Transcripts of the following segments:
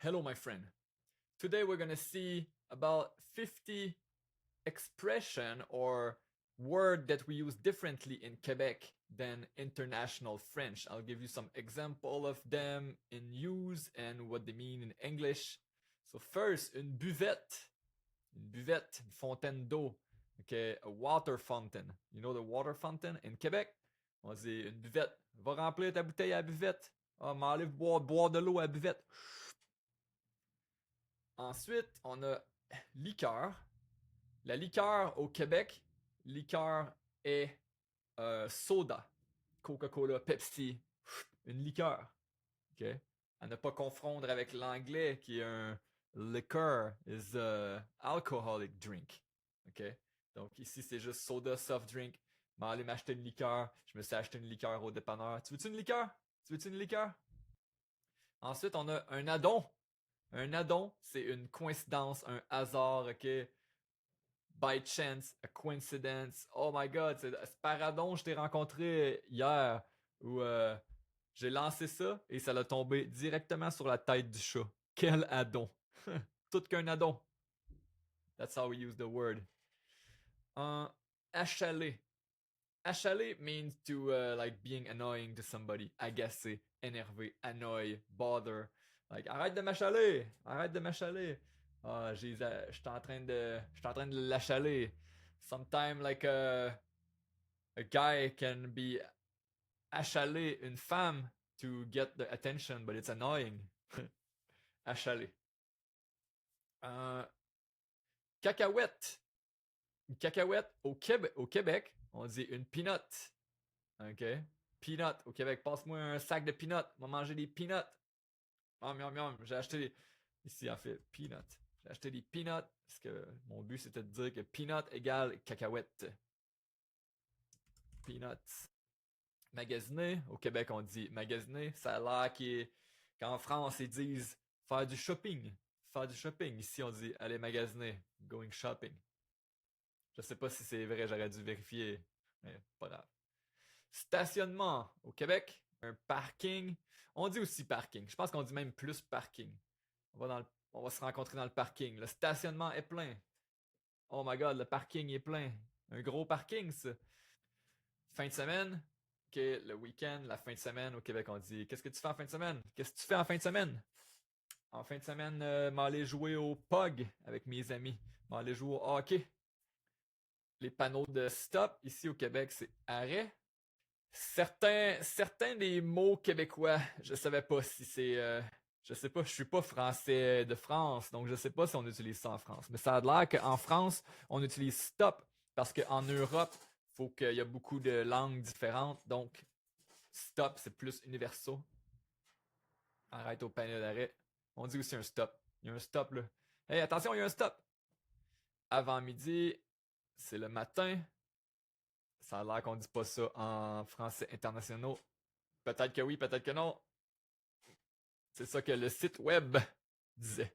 Hello, my friend. Today we're gonna see about 50 expression or word that we use differently in Quebec than international French. I'll give you some example of them in use and what they mean in English. So first, une buvette, une fontaine d'eau. Okay, a water fountain. You know the water fountain in Quebec? On dit une buvette. Va remplir ta bouteille à la buvette. Ah, m'enlève boire de l'eau à la buvette. Ensuite, on a liqueur. La liqueur au Québec, liqueur est soda, Coca-Cola, Pepsi, une liqueur. Okay? À ne pas confondre avec l'anglais qui est un liqueur, is a alcoholic drink. Okay? Donc ici, c'est juste soda, soft drink. M'aller m'acheter une liqueur. Je me suis acheté une liqueur au dépanneur. Tu veux-tu une liqueur? Tu veux-tu une liqueur? Ensuite, on a un addon. Un addon, c'est une coïncidence, un hasard, ok? By chance, a coincidence. Oh my god, c'est par addon, je t'ai rencontré hier où j'ai lancé ça et ça l'a tombé directement sur la tête du chat. Quel addon! Tout qu'un addon. That's how we use the word. Achaler. Achaler means to like being annoying to somebody. Agacer, énervé, annoy, bother. Like, arrête de m'achaler! Arrête de m'achaler! Ah, j'étais en train de l'achaler. Sometimes, like, a guy can be achaler une femme to get the attention, but it's annoying. Achaler. Cacahuète. Une cacahuète au Québec, on dit une peanut. OK? Peanut au Québec. Passe-moi un sac de peanuts. On va manger des peanuts. Ah, miam, miam. J'ai acheté. Ici, en fait, peanut. J'ai acheté des peanuts parce que mon but c'était de dire que peanut égale cacahuète. Peanuts. Magasiner. Au Québec, on dit magasiner. Ça a l'air qu'en France, ils disent faire du shopping. Faire du shopping. Ici, on dit aller magasiner. Going shopping. Je sais pas si c'est vrai, j'aurais dû vérifier. Mais pas grave. Stationnement au Québec, un parking. On dit aussi parking. Je pense qu'on dit même plus parking. On va se rencontrer dans le parking. Le stationnement est plein. Oh my god, le parking est plein. Un gros parking, ça. Fin de semaine. Ok, le week-end, la fin de semaine au Québec, on dit qu'est-ce que tu fais en fin de semaine? Qu'est-ce que tu fais en fin de semaine? En fin de semaine, m'aller jouer au POG avec mes amis. M'aller jouer au hockey. Les panneaux de stop ici au Québec, c'est arrêt. Certains des mots québécois, je savais pas si c'est. Je sais pas, je suis pas français de France, donc je sais pas si on utilise ça en France. Mais ça a l'air qu'en France, on utilise stop parce qu'en Europe, faut qu'il y a beaucoup de langues différentes, donc stop c'est plus universel. Arrête au panneau d'arrêt. On dit aussi un stop. Il y a un stop là. Hey, attention, il y a un stop. Avant midi, c'est le matin. Ça a l'air qu'on dit pas ça en français international. Peut-être que oui, peut-être que non. C'est ça que le site web disait.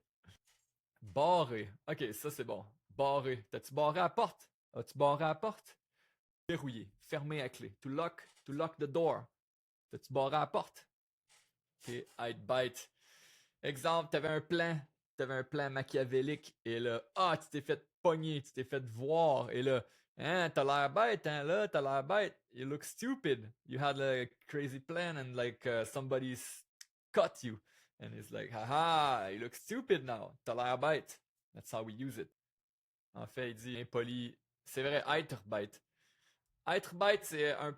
Barré. Ok, ça c'est bon. Barré. T'as-tu barré à la porte? As-tu barré à la porte? Verrouillé. Fermé à clé. To lock the door. T'as-tu barré à la porte? Ok, I'd bite. Exemple, t'avais un plan machiavélique, et là, ah, tu t'es fait pogner, tu t'es fait voir, et là, hein, t'as l'air bête, hein, là, t'as l'air bête. You look stupid. You had like, a crazy plan and like somebody's cut you. And it's like, haha, you look stupid now. T'as l'air bête. That's how we use it. En fait, il dit impoli. C'est vrai, être bête. Être bête, c'est un.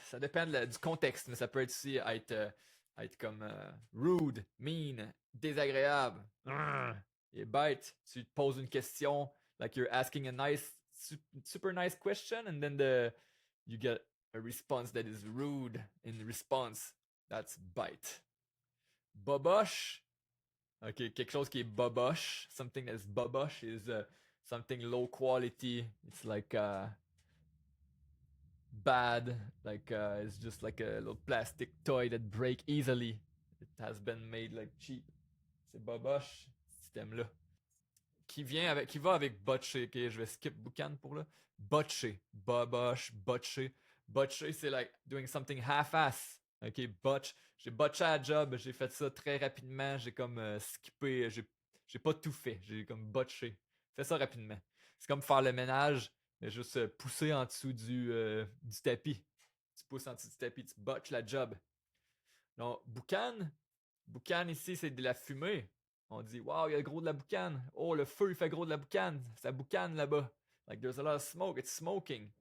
Ça dépend du contexte, mais ça peut être aussi être comme rude, mean, désagréable. Et bête, tu te poses une question, like you're asking a nice, super nice question, and then you get a response that is rude in response. That's bite. Boboche. Ok, quelque chose qui est boboche. Something that's boboche is something low quality. It's like bad. Like it's just like a little plastic toy that break easily. It has been made like cheap. C'est boboche, ce système-là. Qui va avec botché. Ok, je vais skip boucan pour là. Botché. Boboche, botché. Botché, c'est like doing something half-ass. Ok, botch. J'ai botché à la job, j'ai fait ça très rapidement, j'ai comme skippé, j'ai pas tout fait, j'ai comme botché. Fais ça rapidement. C'est comme faire le ménage, mais juste pousser en dessous du tapis. Tu pousses en dessous du tapis, tu botches la job. Donc, boucan. Boucan ici, c'est de la fumée. On dit, wow, il y a gros de la boucan. Oh, le feu, il fait gros de la boucan. Ça boucane là-bas. Like, there's a lot of smoke. It's smoking.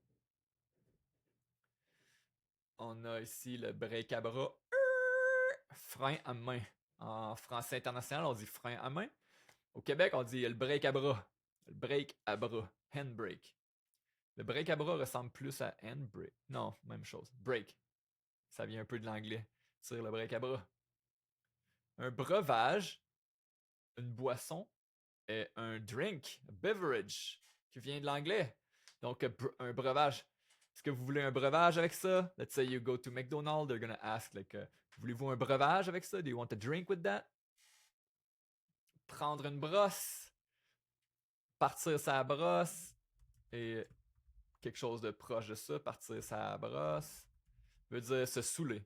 On a ici le break à bras. Frein à main. En français international, on dit frein à main. Au Québec, on dit le break à bras. Le break à bras. Handbrake. Le break à bras ressemble plus à handbrake. Non, même chose. Break. Ça vient un peu de l'anglais. Tire le break à bras. Un breuvage, une boisson, et un drink, a beverage, qui vient de l'anglais. Donc, un breuvage. Est-ce que vous voulez un breuvage avec ça? Let's say you go to McDonald's, they're gonna ask, like, voulez-vous un breuvage avec ça? Do you want a drink with that? Prendre une brosse, partir sa brosse, et quelque chose de proche de ça, partir sa brosse, veut dire se saouler.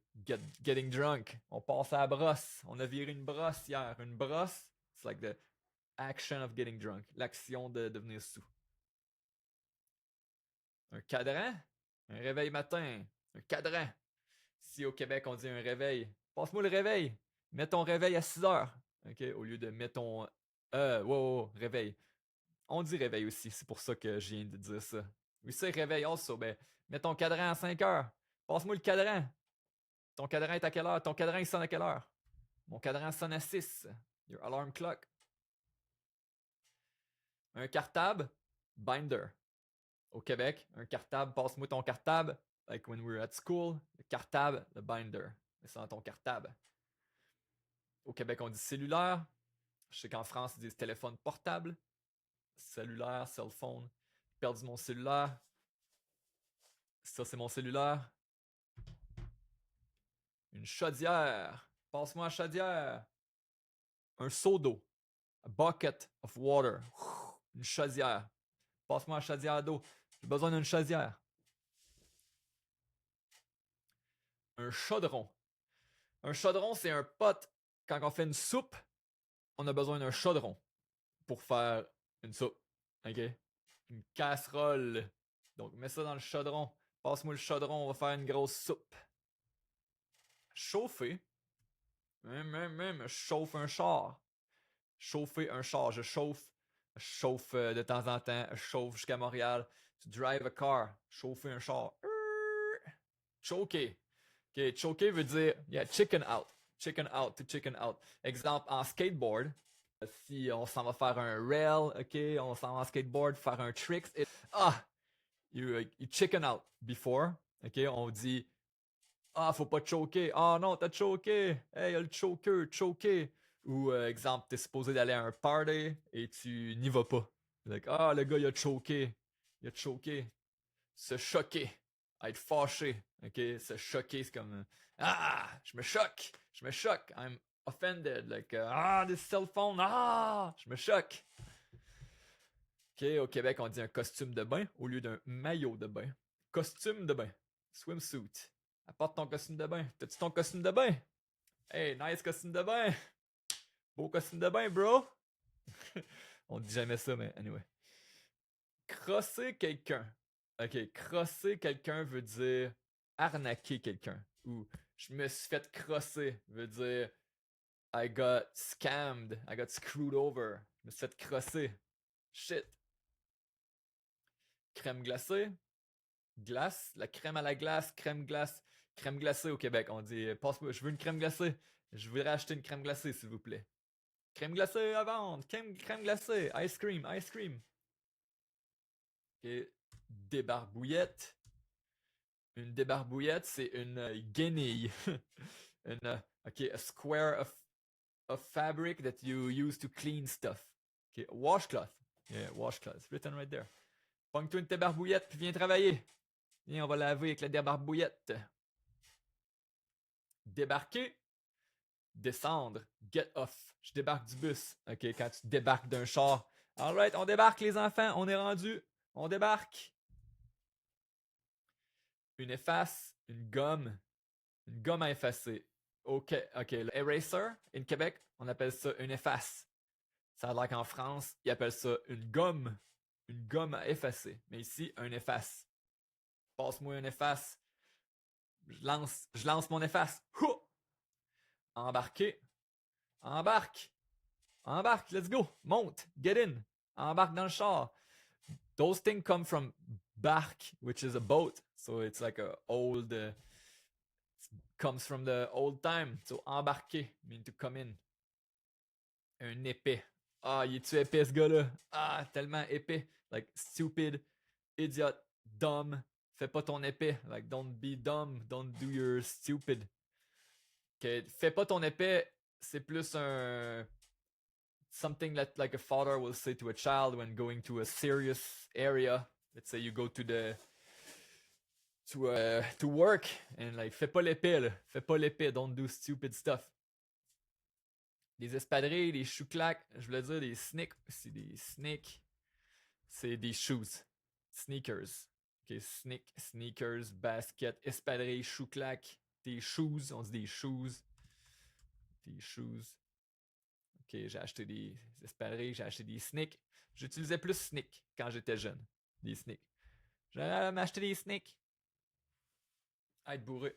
Getting drunk. On passe à la brosse. On a viré une brosse hier. Une brosse, it's like the action of getting drunk. L'action de devenir sous. Un cadran. Un réveil matin. Un cadran. Si au Québec on dit un réveil, passe-moi le réveil. Mets ton réveil à 6 heures. OK? Au lieu de mettre ton. Wow, réveil. On dit réveil aussi. C'est pour ça que je viens de dire ça. Oui, c'est réveil also. Ben, mets ton cadran à 5 heures. Passe-moi le cadran. Ton cadran est à quelle heure? Ton cadran il sonne à quelle heure? Mon cadran sonne à 6. Your alarm clock. Un cartable, binder. Au Québec, un cartable, passe-moi ton cartable. Like when we were at school, le cartable, le binder. Mais c'est dans ton cartable. Au Québec, on dit cellulaire. Je sais qu'en France, ils disent téléphone portable. Cellulaire, cell phone. J'ai perdu mon cellulaire. Ça, c'est mon cellulaire. Une chaudière. Passe-moi la chaudière. Un seau d'eau. A bucket of water. Une chaudière. Passe-moi la chaudière d'eau. J'ai besoin d'une chaudière. Un chaudron. Un chaudron, c'est un pot. Quand on fait une soupe, on a besoin d'un chaudron pour faire une soupe. OK? Une casserole. Donc, mets ça dans le chaudron. Passe-moi le chaudron, on va faire une grosse soupe. Chauffer. Même, je chauffe un char. Chauffer un char. Je chauffe de temps en temps. Je chauffe jusqu'à Montréal. To drive a car. Chauffer un char. Choker. OK, choker veut dire, yeah, chicken out. Chicken out to chicken out. Exemple, en skateboard, si on s'en va faire un rail, OK, on s'en va en skateboard, faire un trick. You chicken out before. OK, on dit, faut pas choker. Non, t'as choqué. Hey, le choker, choqué. Ou, exemple, t'es supposé d'aller à un party et tu n'y vas pas. Like, le gars, il a choqué. Il a choqué. Se choquer. Être fâché. OK? Se choquer, c'est comme. Je me choque. Je me choque. I'm offended. Like, this cell phone. Je me choque. OK, au Québec, on dit un costume de bain au lieu d'un maillot de bain. Costume de bain. Swimsuit. Apporte ton costume de bain. T'as-tu ton costume de bain? Hey, nice costume de bain. Beau costume de bain, bro. On dit jamais ça, mais anyway. Crosser quelqu'un. OK, crosser quelqu'un veut dire arnaquer quelqu'un. Ou je me suis fait crosser veut dire I got scammed, I got screwed over. Je me suis fait crosser. Shit. Crème glacée. Glace. La crème à la glace. Crème glace. Crème glacée au Québec. On dit passe-moi, je veux une crème glacée. Je voudrais acheter une crème glacée, s'il vous plaît. Crème glacée à vendre. Crème glacée. Ice cream. Ice cream. Et débarbouillette. Une débarbouillette, c'est une guenille. A square of fabric that you use to clean stuff. Okay, washcloth. Yeah, washcloth. It's written right there. Pogne-toi une débarbouillette puis viens travailler. Viens, on va laver avec la débarbouillette. Débarquer. Descendre. Get off. Je débarque du bus. OK, quand tu débarques d'un char. Alright, on débarque les enfants. On est rendu. On débarque. Une efface. Une gomme. Une gomme à effacer. OK, le eraser, in Québec, on appelle ça une efface. Ça a l'air qu'en France, ils appellent ça une gomme. Une gomme à effacer. Mais ici, un efface. Passe-moi un efface. Je lance mon efface. Hou! Embarquer. Embarque. Embarque, let's go. Monte. Get in. Embarque dans le char. Those things come from bark, which is a boat. So it's like a old... comes from the old time. So embarquer mean to come in. Un épais. Ah, il est-tu épais ce gars-là? Ah, tellement épais. Like, stupid, idiot, dumb. Fais pas ton épais. Like, don't be dumb. Don't do your stupid. Okay. Fais pas ton épais, c'est plus un... something that like a father will say to a child when going to a serious area. Let's say you go to the... to work and like, fais pas l'épais, là. Fais pas l'épais. Don't do stupid stuff. Des espadrilles, des chouclacs, je voulais dire des sneaks. C'est des sneaks. C'est des shoes. Sneakers. Ok, sneakers, basket, espadrilles, chouclacs. Des shoes, on dit des shoes. Des shoes. Ok, j'ai acheté des espadrilles, j'ai acheté des sneaks. J'utilisais plus sneaks quand j'étais jeune. Des sneaks. J'allais m'acheter des sneaks. Être bourré.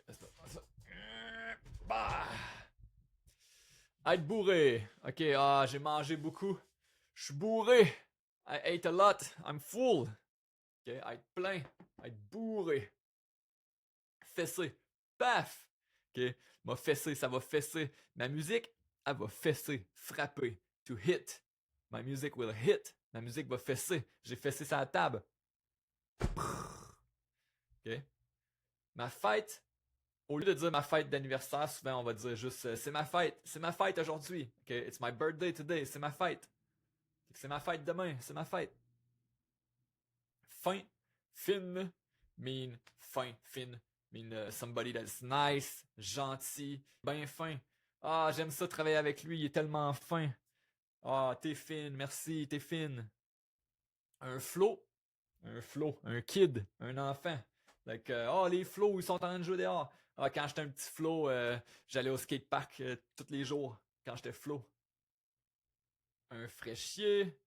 Bah. Être bourré. Ok, j'ai mangé beaucoup. Je suis bourré. I ate a lot. I'm full. Ok, être plein. Être bourré. Fesser. Paf. Ok, m'a fessé, ça va fesser. Ma musique, elle va fesser. Frapper. To hit. My music will hit. Ma musique va fesser. J'ai fessé sa table. Ok. Ma fête, au lieu de dire ma fête d'anniversaire, souvent on va dire juste c'est ma fête aujourd'hui. Okay? It's my birthday today, c'est ma fête. C'est ma fête demain, c'est ma fête. Fin, fin, mean, fin, fin, mean somebody that's nice, gentil, ben fin. Ah, j'aime ça travailler avec lui, il est tellement fin. Ah, t'es fine, merci, t'es fine. Un flow, un kid, un enfant. Like, les flots, ils sont en train de jouer dehors. Ah, quand j'étais un petit flow, j'allais au skatepark tous les jours. Quand j'étais flow. Un fraîchier.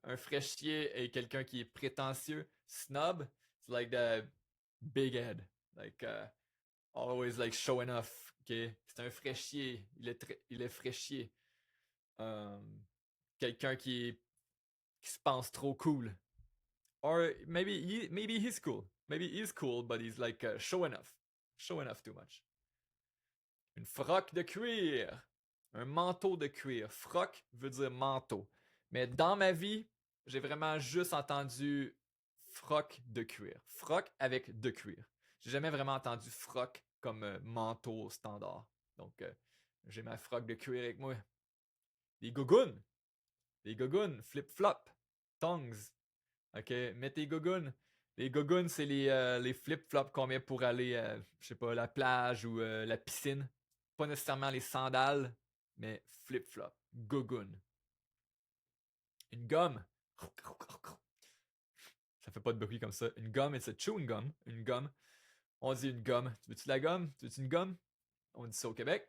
Un fraîchier est quelqu'un qui est prétentieux. Snob, it's like the big head. Like, always like showing off. Okay? C'est un fraîchier. Il est fraîchier. Quelqu'un qui se pense trop cool. Or maybe he's cool. Maybe he's cool, but he's like showing off. Showing off too much. Une froc de cuir. Un manteau de cuir. Froc veut dire manteau. Mais dans ma vie, j'ai vraiment juste entendu froc de cuir. Froc avec de cuir. J'ai jamais vraiment entendu froc comme manteau standard. Donc, j'ai ma froc de cuir avec moi. Des gougounes. Des gougounes. Flip-flop. Tongs. Ok, mets tes gougounes. Les gougounes, c'est les flip-flops qu'on met pour aller, je sais pas, la plage ou la piscine. Pas nécessairement les sandales, mais flip-flop. Gougounes. Une gomme. Ça fait pas de bruit comme ça. Une gomme, it's a chewing gum. Une gomme. On dit une gomme. Tu veux-tu de la gomme? Tu veux-tu une gomme? On dit ça au Québec.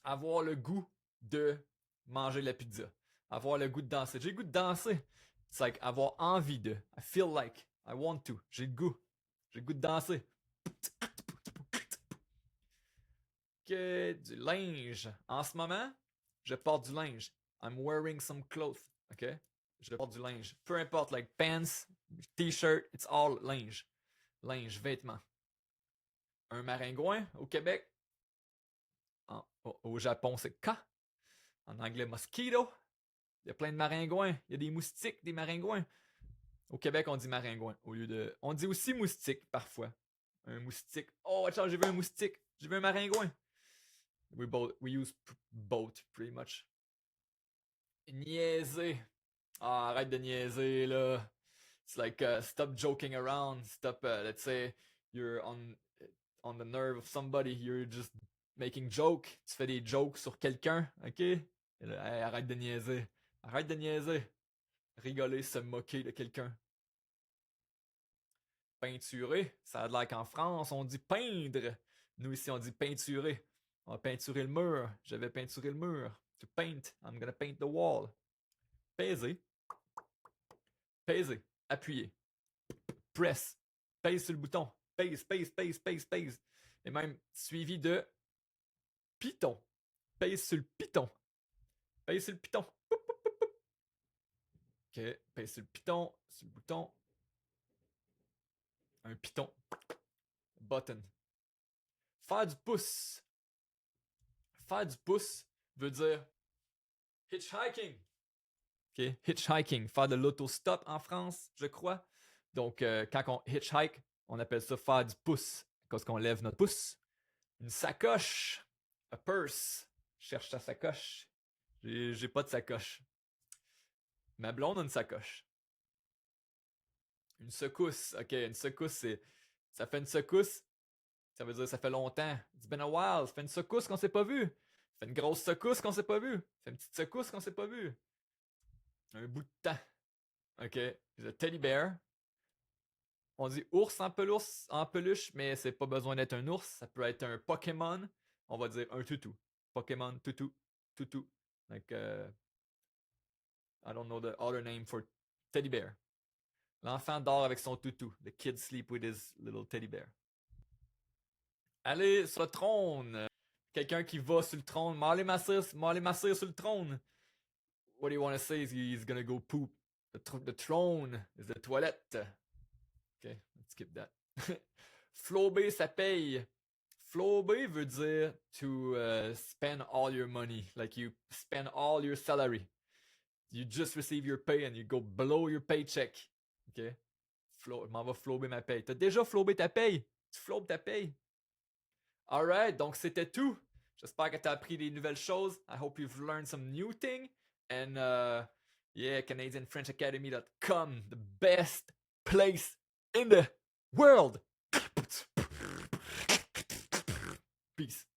Avoir le goût de manger de la pizza. Avoir le goût de danser. J'ai le goût de danser. It's like avoir envie de. I feel like. I want to. J'ai le goût. J'ai le goût de danser. Que du linge. En ce moment, je porte du linge. I'm wearing some clothes. OK? Je porte du linge. Peu importe, like pants, t-shirt, it's all linge. Linge, vêtements. Un maringouin au Québec. Au Japon, c'est Ka. En anglais, mosquito. Il y a plein de maringouins. Il y a des moustiques, des maringouins. Au Québec, on dit maringouin au lieu de. On dit aussi moustique parfois. Un moustique. Oh, attends, j'ai vu un moustique. J'ai vu un maringouin. We use both pretty much. Niaiser. Ah, arrête de niaiser là. It's like stop joking around. Stop. Let's say you're on the nerve of somebody. You're just making joke. Tu fais des jokes sur quelqu'un, ok? Là, hey, arrête de niaiser. Arrête de niaiser. Rigoler, se moquer de quelqu'un. Peinturer, ça a l'air qu'en France, on dit peindre. Nous, ici, on dit peinturer. On va peinturer le mur. Je vais peinturer le mur. To paint. I'm gonna paint the wall. Peser. Peser. Appuyer. Press. Pèse sur le bouton. Pèse, pèse, pèse, pèse, pèse. Et même suivi de piton. Pèse sur le piton. Pèse sur le piton. Ok, pèse sur le piton, sur le bouton. Un piton. Button. Faire du pouce. Faire du pouce veut dire hitchhiking. Ok, hitchhiking. Faire de l'autostop en France, je crois. Donc, quand on hitchhike, on appelle ça faire du pouce. Parce qu'on lève notre pouce. Une sacoche. A purse. Cherche ta sacoche. J'ai pas de sacoche. Ma blonde a une sacoche. Une secousse. Ok, une secousse, c'est. Ça fait une secousse. Ça veut dire ça fait longtemps. It's been a while. Ça fait une secousse qu'on s'est pas vu. Ça fait une grosse secousse qu'on s'est pas vu. Ça fait une petite secousse qu'on s'est pas vu. Un bout de temps. Ok. The teddy bear. On dit ours en peluche, mais c'est pas besoin d'être un ours. Ça peut être un Pokémon. On va dire un toutou. Pokémon, toutou, toutou. Like, I don't know the other name for teddy bear. L'enfant dort avec son toutou. The kid sleep with his little teddy bear. Aller sur le trône. Quelqu'un qui va sur le trône. M'aller m'asseoir sur le trône. What do you want to say is he's gonna go poop. The throne is the toilette. Okay, let's skip that. Flober, ça paye. Flober veut dire to spend all your money. Like you spend all your salary. You just receive your pay and you go below your paycheck. Ok? M'en va flober ma paye. T'as déjà flobé ta paye? Tu flobes ta paye? Alright, donc c'était tout. J'espère que t'as appris des nouvelles choses. I hope you've learned some new thing. And yeah, CanadianFrenchAcademy.com, the best place in the world. Peace.